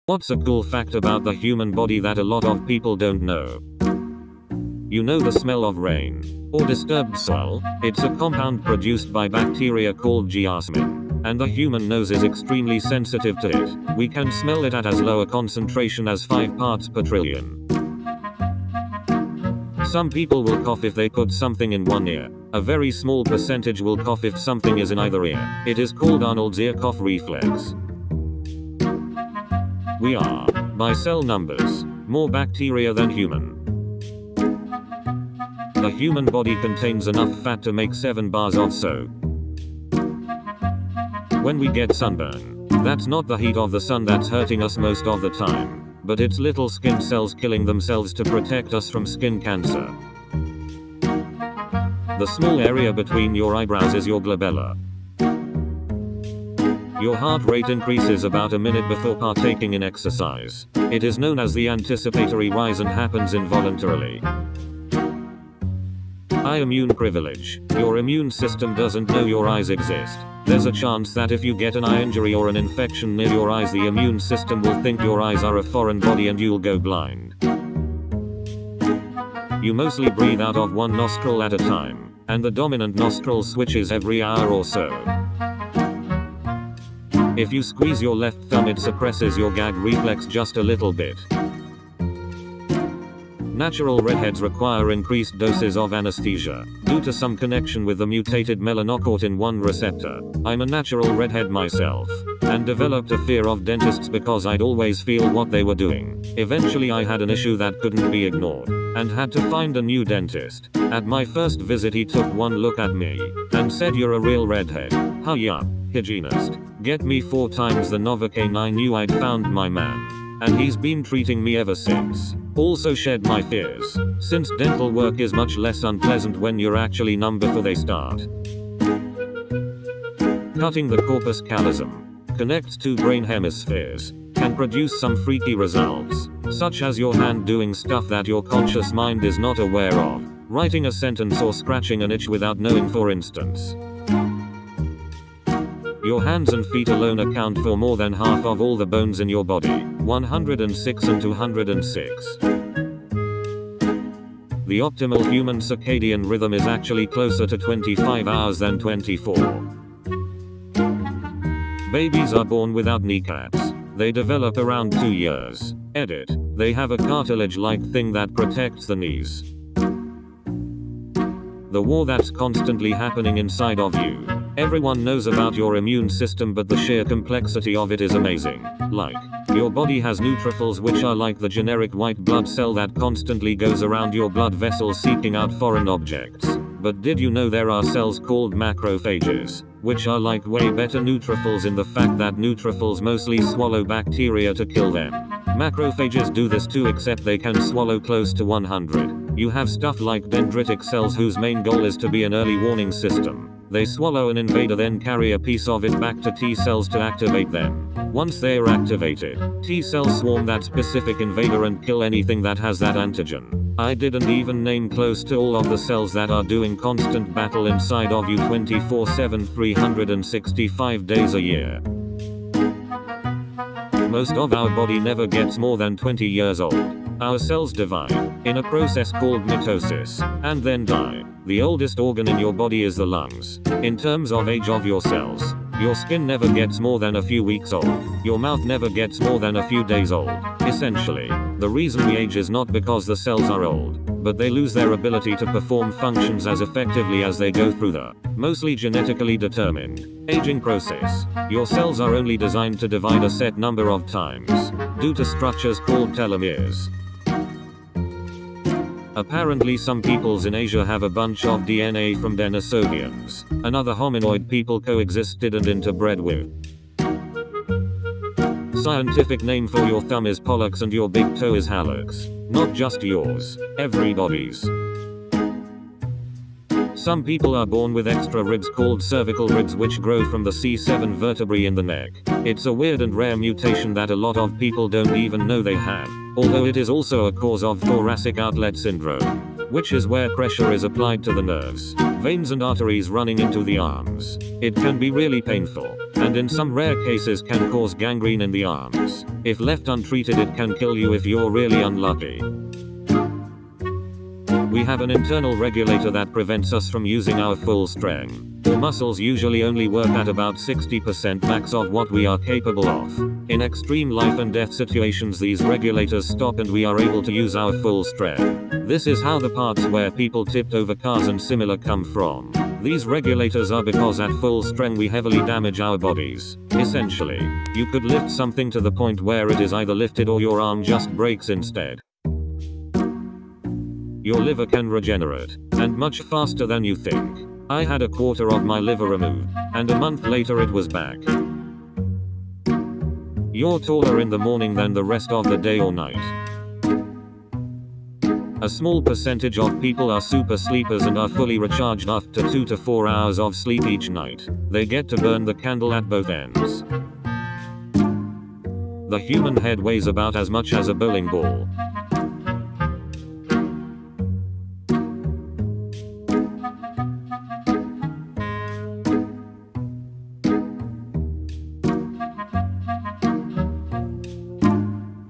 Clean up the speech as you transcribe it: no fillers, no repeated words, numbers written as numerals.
What's a cool fact about the human body that a lot of people don't know? You know the smell of rain or disturbed soil? It's a compound produced by bacteria called geosmin, and the human nose is extremely sensitive to it. We can smell it at as low a concentration as 5 parts per trillion. Some people will cough if they put something in one ear. A very small percentage will cough if something is in either ear. It is called Arnold's ear cough reflex. We are, by cell numbers, more bacteria than human. The human body contains enough fat to make 7 bars of soap. When we get sunburn, that's not the heat of the sun that's hurting us most of the time, but it's little skin cells killing themselves to protect us from skin cancer. The small area between your eyebrows is your glabella. Your heart rate increases about a minute before partaking in exercise. It is known as the anticipatory rise and happens involuntarily. Eye immune privilege. Your immune system doesn't know your eyes exist. There's a chance that if you get an eye injury or an infection near your eyes, the immune system will think your eyes are a foreign body and you'll go blind. You mostly breathe out of one nostril at a time, and the dominant nostril switches every hour or so. If you squeeze your left thumb, it suppresses your gag reflex just a little bit. Natural redheads require increased doses of anesthesia, due to some connection with the mutated melanocortin 1 receptor. I'm a natural redhead myself, and developed a fear of dentists because I'd always feel what they were doing. Eventually I had an issue that couldn't be ignored, and had to find a new dentist. At my first visit he took one look at me, and said, "You're a real redhead." Huh, yeah, hygienist. Get me 4 times the Novocaine. I knew I'd found my man. And he's been treating me ever since. Also shed my fears, since dental work is much less unpleasant when you're actually numb before they start. Cutting the corpus callosum connects 2 brain hemispheres, can produce some freaky results, such as your hand doing stuff that your conscious mind is not aware of, writing a sentence or scratching an itch without knowing, for instance. Your hands and feet alone account for more than half of all the bones in your body, 106 and 206. The optimal human circadian rhythm is actually closer to 25 hours than 24. Babies are born without kneecaps. They develop around 2 years. Edit. They have a cartilage-like thing that protects the knees. The war that's constantly happening inside of you. Everyone knows about your immune system, but the sheer complexity of it is amazing. Like, your body has neutrophils, which are like the generic white blood cell that constantly goes around your blood vessels seeking out foreign objects. But did you know there are cells called macrophages, which are like way better neutrophils in the fact that neutrophils mostly swallow bacteria to kill them. Macrophages do this too, except they can swallow close to 100. You have stuff like dendritic cells whose main goal is to be an early warning system. They swallow an invader, then carry a piece of it back to T cells to activate them. Once they are activated, T cells swarm that specific invader and kill anything that has that antigen. I didn't even name close to all of the cells that are doing constant battle inside of you 24/7 365 days a year. Most of our body never gets more than 20 years old. Our cells divide, in a process called mitosis, and then die. The oldest organ in your body is the lungs. In terms of age of your cells, your skin never gets more than a few weeks old. Your mouth never gets more than a few days old. Essentially, the reason we age is not because the cells are old, but they lose their ability to perform functions as effectively as they go through the, mostly genetically determined, aging process. Your cells are only designed to divide a set number of times, due to structures called telomeres. Apparently some peoples in Asia have a bunch of DNA from Denisovians, another hominoid people coexisted and interbred with. Scientific name for your thumb is pollux and your big toe is hallux. Not just yours, everybody's. Some people are born with extra ribs called cervical ribs, which grow from the C7 vertebrae in the neck. It's a weird and rare mutation that a lot of people don't even know they have, although it is also a cause of thoracic outlet syndrome. which is where pressure is applied to the nerves, veins and arteries running into the arms. It can be really painful, and in some rare cases can cause gangrene in the arms. If left untreated, it can kill you if you're really unlucky. We have an internal regulator that prevents us from using our full strength. Our muscles usually only work at about 60% max of what we are capable of. In extreme life and death situations, these regulators stop and we are able to use our full strength. This is how the parts where people tipped over cars and similar come from. These regulators are because at full strength we heavily damage our bodies. Essentially, you could lift something to the point where it is either lifted or your arm just breaks instead. Your liver can regenerate, and much faster than you think. I had a quarter of my liver removed, and a month later it was back. You're taller in the morning than the rest of the day or night. A small percentage of people are super sleepers and are fully recharged after 2 to 4 hours of sleep each night. They get to burn the candle at both ends. The human head weighs about as much as a bowling ball,